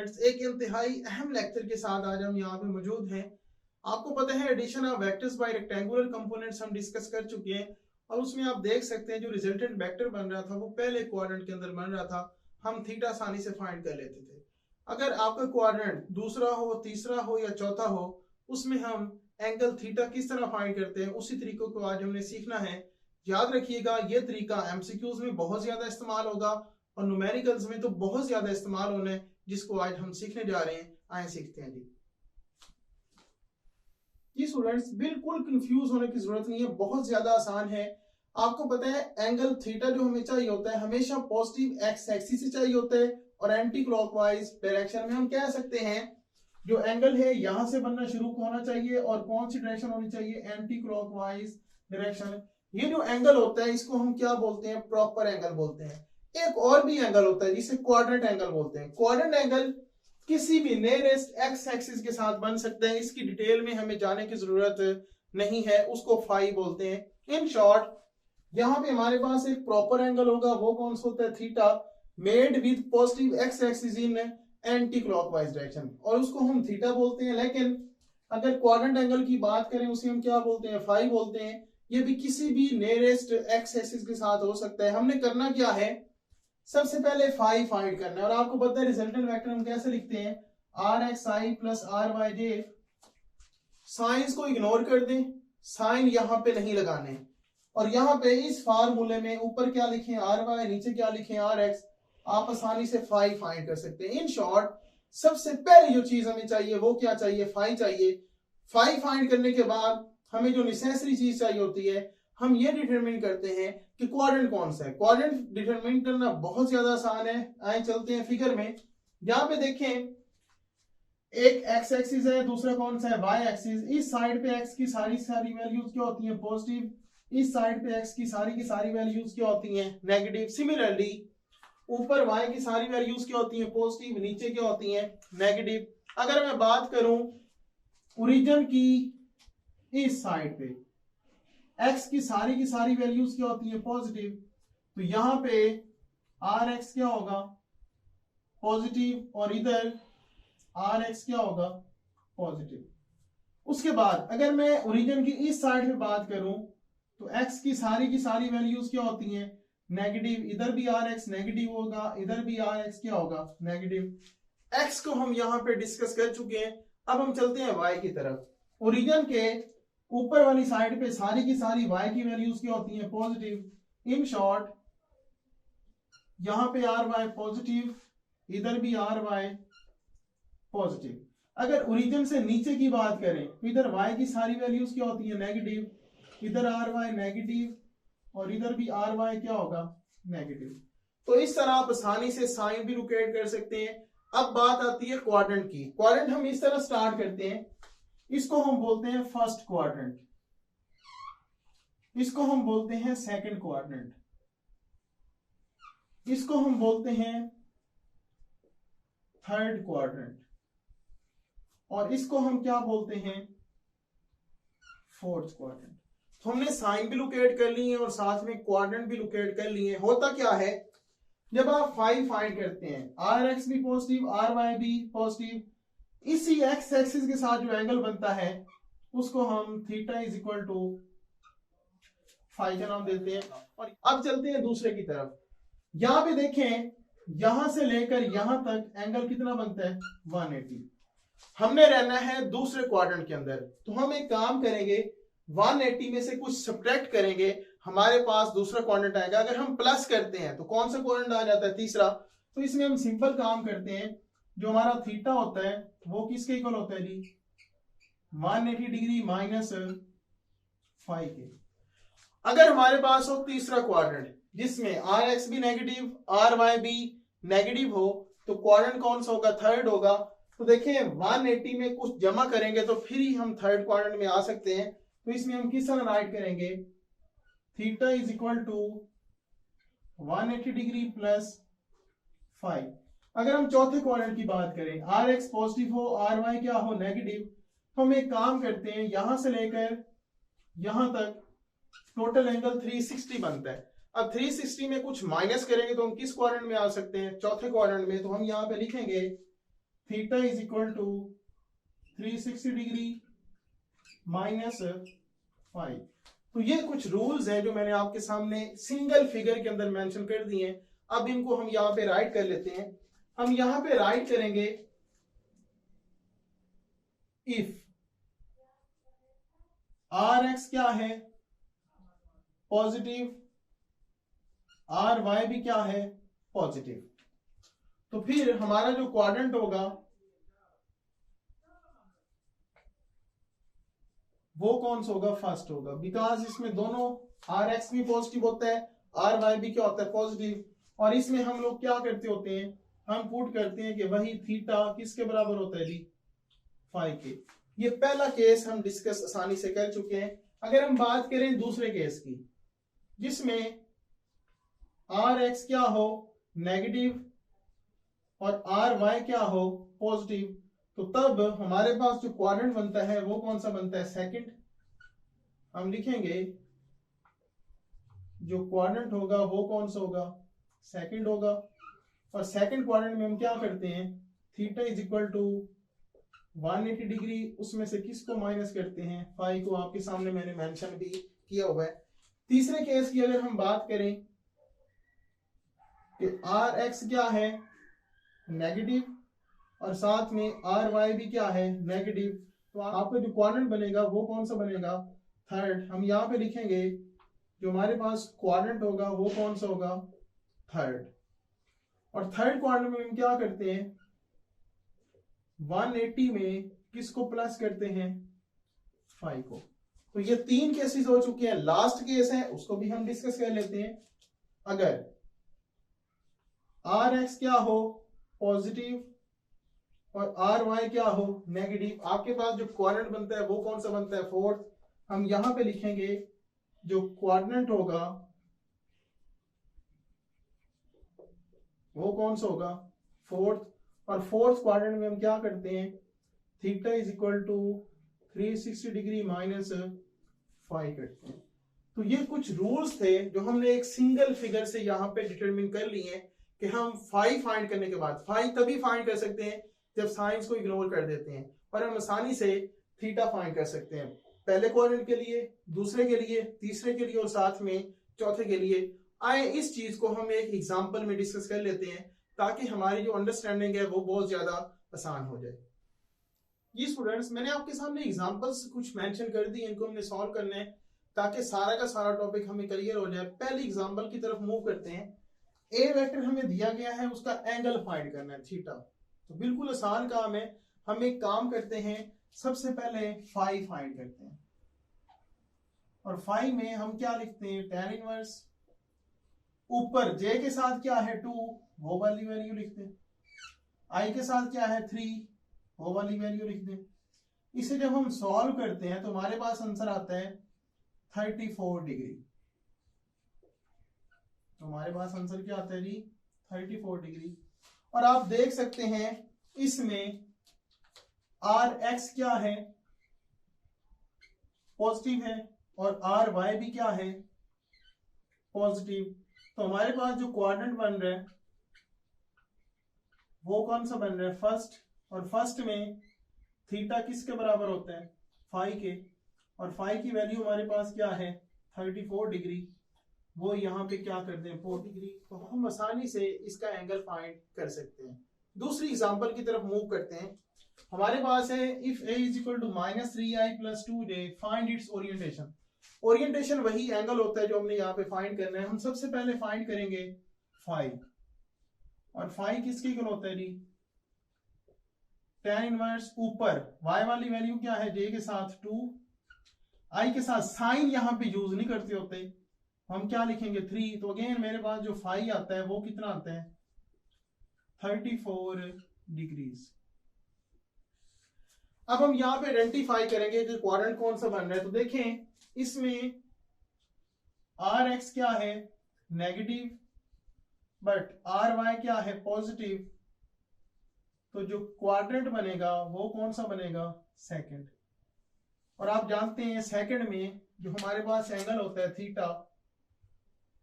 Students, एक इंतहाई अहम लेक्चर के साथ आज हम यहाँ पे मौजूद हैं। आपको पता है addition of vectors by rectangular components हम डिस्कस कर चुके हैं और उसमें आप देख सकते हैं जो रिजल्टेंट वेक्टर बन रहा था वो पहले क्वाड्रेंट के अंदर बन रहा था। हम थीटा आसानी से फाइंड कर लेते थे। अगर आपका क्वाड्रेंट दूसरा हो, तीसरा हो या चौथा हो, उसमें हम एंगल थीटा किस तरह फाइंड करते हैं उसी तरीकों को आज हमने सीखना है। याद रखिएगा ये तरीका एमसीक्यूज में बहुत ज्यादा इस्तेमाल होगा और न्यूमेरिकल्स में तो बहुत ज्यादा इस्तेमाल होना है, जिसको आज हम सीखने जा रहे हैं। आए सीखते हैं जी स्टूडेंट्स, बिल्कुल कंफ्यूज होने की जरूरत नहीं है, बहुत ज्यादा आसान है। आपको पता है एंगल थीटा जो हमें चाहिए होता है हमेशा पॉजिटिव एक्स एक्सिस से चाहिए होता है और एंटी क्लॉकवाइज डायरेक्शन में हम कह सकते हैं जो एंगल है यहां से बनना शुरू होना चाहिए और कौन सी डायरेक्शन होनी चाहिए, एंटी क्लॉकवाइज डायरेक्शन। ये जो एंगल होता है इसको हम क्या बोलते हैं, प्रॉपर एंगल बोलते हैं। एक और भी एंगल होता है जिसे क्वाड्रेंट एंगल बोलते हैं। क्वाड्रेंट एंगल किसी भी नियरेस्ट एक्स एक्सिस के साथ बन सकते हैं, इसकी डिटेल में हमें जाने की जरूरत नहीं है, उसको फाई बोलते हैं। इन शॉर्ट यहाँ पे हमारे पास एक प्रॉपर एंगल होगा, वो कौन सा होता है, theta, made with positive x axis in anti clockwise direction, और उसको हम थीटा बोलते हैं। लेकिन अगर क्वाड्रेंट एंगल की बात करें उसे हम क्या बोलते हैं, फाई बोलते हैं। ये भी किसी भी नियरेस्ट एक्स एक्सिस के साथ हो सकता है। हमने करना क्या है, सबसे पहले फाई फाइंड करना है और आपको पता है रिजल्टेंट वेक्टर हम कैसे लिखते हैं, R x i plus R y j. Science को इग्नोर कर दें, साइन यहां पे नहीं लगाने और यहां पे इस फार्मूले में ऊपर क्या लिखें, आर वाई, नीचे क्या लिखें, आर एक्स। आप आसानी से फाई फाइंड कर सकते हैं। इन शॉर्ट सबसे पहली जो चीज हमें चाहिए वो क्या चाहिए, फाई चाहिए। फाई फाइंड करने के बाद हमें जो नेसेसरी चीज चाहिए होती है, हम ये डिटरमिन करते हैं कि क्वाड्रेंट कौन सा है। क्वाड्रेंट डिटरमिन करना बहुत ज्यादा आसान है। आए चलते हैं फिगर में। यहां पे देखें एक एक्स एक्सिस है, दूसरा कौन सा है, वाई एक्सिस। इस साइड पे एक्स की सारी वैल्यूज क्या होती हैं, पॉजिटिव। इस साइड पे एक्स की सारी वैल्यूज क्या होती हैं, नेगेटिव। सिमिलरली ऊपर वाई की सारी वैल्यूज क्या होती हैं, पॉजिटिव, नीचे क्या होती हैं, नेगेटिव। अगर मैं बात करूं ओरिजिन की इस साइड पे x की सारी वैल्यूज क्या होती है, पॉजिटिव, तो यहां पे आर एक्स क्या होगा, पॉजिटिव, और इधर आर एक्स क्या होगा, पॉजिटिव। उसके बाद अगर मैं ओरिजिन की इस साइड पे बात करूं तो x की सारी वैल्यूज क्या होती हैं, नेगेटिव। इधर भी आर एक्स नेगेटिव होगा, इधर भी आर एक्स क्या होगा, नेगेटिव। x को हम यहां पे डिस्कस कर चुके हैं। अब हम चलते हैं y की तरफ। ओरिजिन के ऊपर वाली साइड पे सारी y की वैल्यूज क्या होती हैं, पॉजिटिव। इन शॉर्ट यहां पे आर वाई पॉजिटिव, इधर भी आर वाई पॉजिटिव। अगर ओरिजिन से नीचे की बात करें तो इधर y की सारी वैल्यूज क्या होती है, नेगेटिव, इधर आर वाई नेगेटिव और इधर भी आर वाई क्या होगा, नेगेटिव। तो इस तरह आप आसानी से साइन भी लोकेट कर सकते हैं। अब बात आती है क्वाड्रेंट की। क्वाड्रेंट हम इस तरह स्टार्ट करते हैं, इसको हम बोलते हैं फर्स्ट क्वाड्रेंट, इसको हम बोलते हैं सेकंड क्वाड्रेंट, इसको हम बोलते हैं थर्ड क्वाड्रेंट और इसको हम क्या बोलते हैं, फोर्थ क्वाड्रेंट। तो हमने साइन भी लोकेट कर ली है और साथ में क्वाड्रेंट भी लोकेट कर लिए हैं। होता क्या है, जब आप फाई फाइंड करते हैं, आर एक्स भी पॉजिटिव, आर वाई भी पॉजिटिव, इसी एक्स एक्सिस के साथ जो एंगल बनता है उसको हम theta is equal to phi का नाम देते हैं। और अब चलते हैं दूसरे की तरफ। यहां पे देखें यहां से लेकर यहां तक एंगल कितना बनता है, 180। हमने रहना है दूसरे क्वाड्रेंट के अंदर, तो हम एक काम करेंगे 180 में से कुछ सब्ट्रैक्ट करेंगे, हमारे पास दूसरा क्वाड्रेंट आएगा। अगर हम प्लस करते हैं तो कौन सा क्वाड्रेंट आ जाता है, तीसरा। तो इसमें हम सिंपल काम करते हैं, जो हमारा थीटा होता है वो किसके इक्वल होता है जी, 180 डिग्री माइनस फाइव के। अगर हमारे पास हो तीसरा क्वाड्रेंट जिसमें आर एक्स भी नेगेटिव, आर वाई भी नेगेटिव हो, तो क्वाड्रेंट कौन सा होगा, थर्ड होगा। तो देखिए 180 में कुछ जमा करेंगे तो फिर ही हम थर्ड क्वाड्रेंट में आ सकते हैं। तो इसमें हम किस तरह राइट करेंगे, theta is equal to 180 degree plus 5। अगर हम चौथे क्वाड्रेंट की बात करें, आर एक्स पॉजिटिव हो, आर वाई क्या हो, नेगेटिव, तो हम एक काम करते हैं, यहां से लेकर यहां तक टोटल एंगल 360 बनता है। अब 360 में कुछ माइनस करेंगे तो हम किस क्वाड्रेंट में आ सकते हैं, चौथे क्वाड्रेंट में। तो हम यहाँ पे लिखेंगे theta is equal to 360 degree minus 5। तो ये कुछ रूल्स हैं जो मैंने आपके सामने सिंगल फिगर के अंदर मेंशन कर दिए हैं। अब इनको हम यहां पे राइट कर लेते हैं। हम यहां पे राइट करेंगे इफ आर एक्स क्या है पॉजिटिव, आर वाई भी क्या है पॉजिटिव, तो फिर हमारा जो क्वाड्रेंट होगा वो कौन सा होगा, फर्स्ट होगा, बिकॉज इसमें दोनों आर एक्स भी पॉजिटिव होता है, आर वाई भी क्या होता है पॉजिटिव। और इसमें हम लोग क्या करते होते हैं, हम पुट करते हैं कि वही थीटा किसके बराबर होता है जी, फाई के। ये पहला केस हम डिस्कस आसानी से कर चुके हैं। अगर हम बात करें दूसरे केस की जिसमें आर एक्स क्या हो नेगेटिव और आर वाई क्या हो पॉजिटिव, तो तब हमारे पास जो क्वाड्रेंट बनता है वो कौन सा बनता है, सेकंड। हम लिखेंगे जो क्वाड्रेंट होगा वो कौन सा होगा, सेकंड होगा। और सेकंड क्वाड्रेंट में हम क्या करते हैं, theta is equal to 180 degree, उसमें से किसको माइनस करते हैं, फाई को। आपके सामने मैंने मेंशन भी किया हुआ है। तीसरे केस की अगर हम बात करें कि आर एक्स क्या है नेगेटिव और साथ में आर वाई भी क्या है नेगेटिव, तो आपका जो क्वाड्रेंट बनेगा वो कौन सा बनेगा, थर्ड। हम यहाँ पे लिखेंगे जो हमारे पास क्वाड्रेंट होगा वो कौन सा होगा, थर्ड। और थर्ड क्वाड्रेंट में हम क्या करते हैं, 180 में किसको प्लस करते हैं, 5 को। तो ये 3 केसेस हो चुके हैं। लास्ट केस है उसको भी हम डिस्कस कर लेते हैं। अगर आर एक्स क्या हो पॉजिटिव और आर वाई क्या हो नेगेटिव, आपके पास जो क्वाड्रेंट बनता है वो कौन सा बनता है, फोर्थ। हम यहां पे लिखेंगे जो क्वाड्रेंट होगा वो कौन सा होगा, फोर्थ। और फोर्थ क्वाड्रेंट में हम क्या करते हैं, theta is equal to 360 degree minus 5 करते हैं। तो ये कुछ रूल्स थे जो हमने एक सिंगल फिगर से यहाँ पे डिटरमिन कर लिए हैं कि हम फाई फाइंड करने के बाद, फाई तभी फाइंड कर सकते हैं जब साइंस को इग्नोर कर देते हैं, और हम आसानी से थीटा फाइंड कर सकते हैं, पहले क्वाड्रेंट के लिए, दूसरे के लिए, तीसरे के लिए और साथ में चौथे के लिए। आए इस चीज को हम एक एग्जांपल में डिस्कस कर लेते हैं ताकि हमारी जो अंडरस्टैंडिंग है वो बहुत ज्यादा आसान हो जाए। ये स्टूडेंट्स मैंने आपके सामने एग्जांपल्स कुछ मेंशन कर दी, इनको हमने सॉल्व करना है ताकि सारा का सारा टॉपिक हमें क्लियर हो जाए। पहली एग्जांपल की तरफ मूव करते हैं। ए वेक्टर हमें दिया गया है, उसका एंगल फाइंड करना है थीटा। तो बिल्कुल आसान काम है। हम एक काम करते हैं, सबसे पहले फाई फाइंड करते हैं। और फाई में हम क्या लिखते हैं, tan इनवर्स, ऊपर जे के साथ क्या है 2, वो वाली वैल्यू लिखते हैं, आई के साथ क्या है 3, वो वाली वैल्यू लिख दें। इसे जब हम सॉल्व करते हैं तो हमारे पास आंसर आता है 34 डिग्री। तो हमारे पास आंसर क्या आता है जी, 34 डिग्री। और आप देख सकते हैं इसमें आर एक्स क्या है पॉजिटिव है और आर वाई भी क्या है पॉजिटिव। तो हमारे पास जो क्वाड्रेंट बन रहा है वो कौन सा बन रहा है, फर्स्ट। और फर्स्ट में थीटा किसके बराबर होता है, फाई के। और फाई की वैल्यू हमारे पास क्या है 34 डिग्री, वो यहाँ पे क्या कर दें 4 डिग्री। तो हम आसानी से इसका एंगल फाइंड कर सकते हैं। दूसरी एग्जांपल की तरफ मूव करते हैं। हमारे पास है if a is equal to -3i + 2j find its orientation. Orientation वही एंगल होता है जो हमने यहाँ पे फाइंड करना है। हम सबसे पहले फाइंड करेंगे फाई, और फाई किसके इक्वल होता है जी, tan इनवर्स, ऊपर y वाली वैल्यू क्या है j के साथ 2, i के साथ साइन यहाँ पे यूज नहीं करते होते, हम क्या लिखेंगे 3। तो अगेन मेरे पास जो फाई आता है वो कितना आता है 34 डिग्रीज। अब हम यहाँ पे आइडेंटिफाई करेंगे कि क्वाड्रेंट कौन सा बन रहा है। तो देखें इसमें आर एक्स क्या है नेगेटिव बट आर वाई क्या है पॉजिटिव। तो जो क्वाड्रेंट बनेगा वो कौन सा बनेगा, सेकंड। और आप जानते हैं सेकंड में जो हमारे पास एंगल होता है थीटा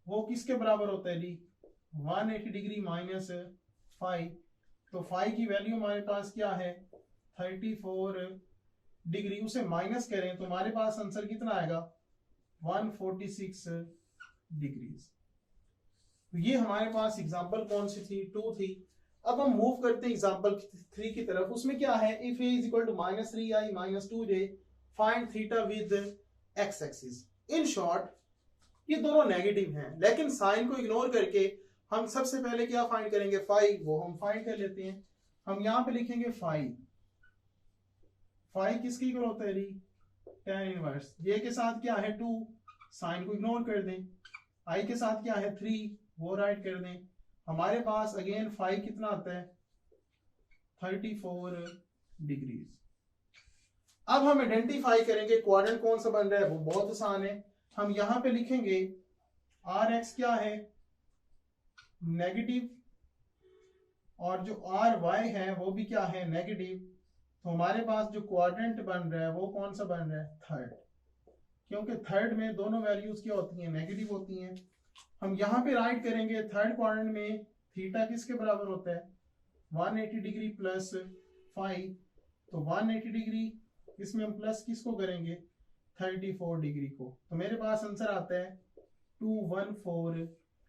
वो किसके बराबर होता है जी, 180 डिग्री माइनस 5। तो फाई की वैल्यू हमारे पास क्या है 34 डिग्री, उसे माइनस करें तो हमारे पास आंसर कितना आएगा 146 डिग्रीज। तो ये हमारे पास एग्जांपल कौन सी थी 2 थी। अब हम मूव करते हैं एग्जांपल 3 की तरफ। उसमें क्या है if a is equal to -3i - 2j find theta with x axis. In short ये दोनों नेगेटिव हैं, लेकिन साइन को इग्नोर करके हम सबसे पहले क्या फाइंड करेंगे फाई, वो हम फाइंड कर लेते हैं। हम यहाँ पे लिखेंगे फाई, फाई किसकी इक्वल होता है री tan इनवर्स, ये के साथ क्या है 2, साइन को इग्नोर कर दें, आई के साथ क्या है 3, वो राइट कर दें। हमारे पास अगेन फाई कितना आता है 34 डिग्रीज। अब हम आइडेंटिफाई करेंगे क्वाड्रेंट कौन सा बन रहा है, वो बहुत आसान है। हम यहां पे लिखेंगे आर एक्स क्या है नेगेटिव, और जो आर वाई है वो भी क्या है नेगेटिव। तो हमारे पास जो क्वाड्रेंट बन रहा है वो कौन सा बन रहा है थर्ड, क्योंकि थर्ड में दोनों वैल्यूज क्या होती हैं नेगेटिव होती हैं। हम यहाँ पे राइट करेंगे थर्ड क्वाड्रेंट में थीटा किसके बराबर होता है 180 डिग्री प्लस 5, तो 180 डिग्री इसमें हम प्लस किसको करेंगे 34 डिग्री को, तो मेरे पास आंसर आता है 214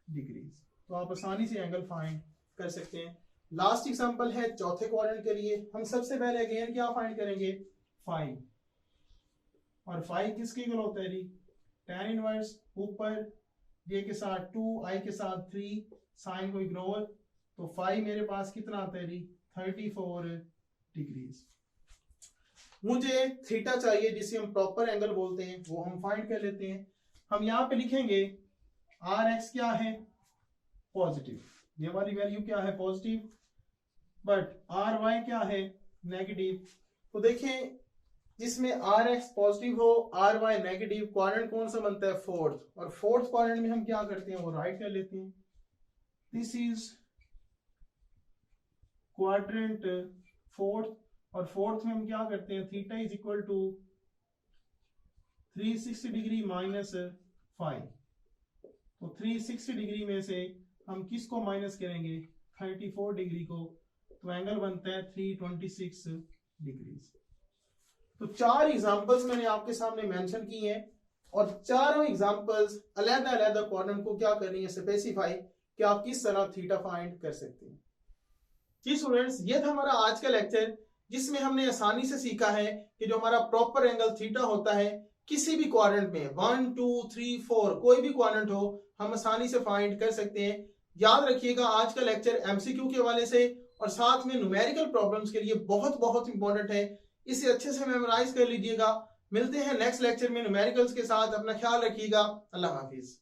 डिग्रीज। तो आप आसानी से एंगल फाइंड कर सकते हैं। लास्ट एग्जांपल है चौथे क्वाड्रेंट के लिए। हम सबसे पहले अगेन क्या फाइंड करेंगे फाई, और फाई किसके इक्वल होता है tan इनवर्स ऊपर ये के साथ 2, आई के साथ 3, साइन को इग्नोर, तो फाई मेरे पास कितना आता है 34 डिग्रीज। मुझे थीटा चाहिए जिसे हम प्रॉपर एंगल बोलते हैं, वो हम फाइंड कर लेते हैं। हम यहाँ पे लिखेंगे आर एक्स क्या है पॉजिटिव, ये वाली वैल्यू क्या है पॉजिटिव, बट आर वाई क्या है नेगेटिव। तो देखें जिसमें आर एक्स पॉजिटिव हो आर वाई नेगेटिव, क्वाड्रेंट कौन सा बनता है फोर्थ, और फोर्थ क्वाड्रेंट में हम क्या करते हैं वो राइट कर लेते हैं। दिस इज क्वाड्रेंट फोर्थ, और फोर्थ में हम क्या करते हैं theta is equal to 360 degree minus 5, तो 360 डिग्री में से हम किसको माइनस करेंगे 34 डिग्री को, तो एंगल बनता है 326 डिग्रीज। तो 4 एग्जांपल्स मैंने आपके सामने मेंशन किए हैं, और चारों एग्जांपल्स अलग-अलग क्वाड्रेंट को क्या कर रही है स्पेसिफाई कि आप किस तरह थीटा फाइंड कर सकते हैं। जी स्टूडेंट्स, ये था हमारा आज का लेक्चर, जिसमें हमने आसानी से सीखा है कि जो हमारा प्रॉपर एंगल थीटा होता है किसी भी क्वाड्रेंट में 1 2 3 4 कोई भी क्वाड्रेंट हो हम आसानी से फाइंड कर सकते हैं। याद रखिएगा आज का लेक्चर एमसीक्यू के हवाले से और साथ में न्यूमेरिकल प्रॉब्लम्स के लिए बहुत बहुत इंपॉर्टेंट है, इसे अच्छे से मेमोराइज कर लीजिएगा। मिलते हैं नेक्स्ट लेक्चर में न्यूमेरिकल्स के साथ, अपना ख्याल रखिएगा, अल्लाह हाफिज।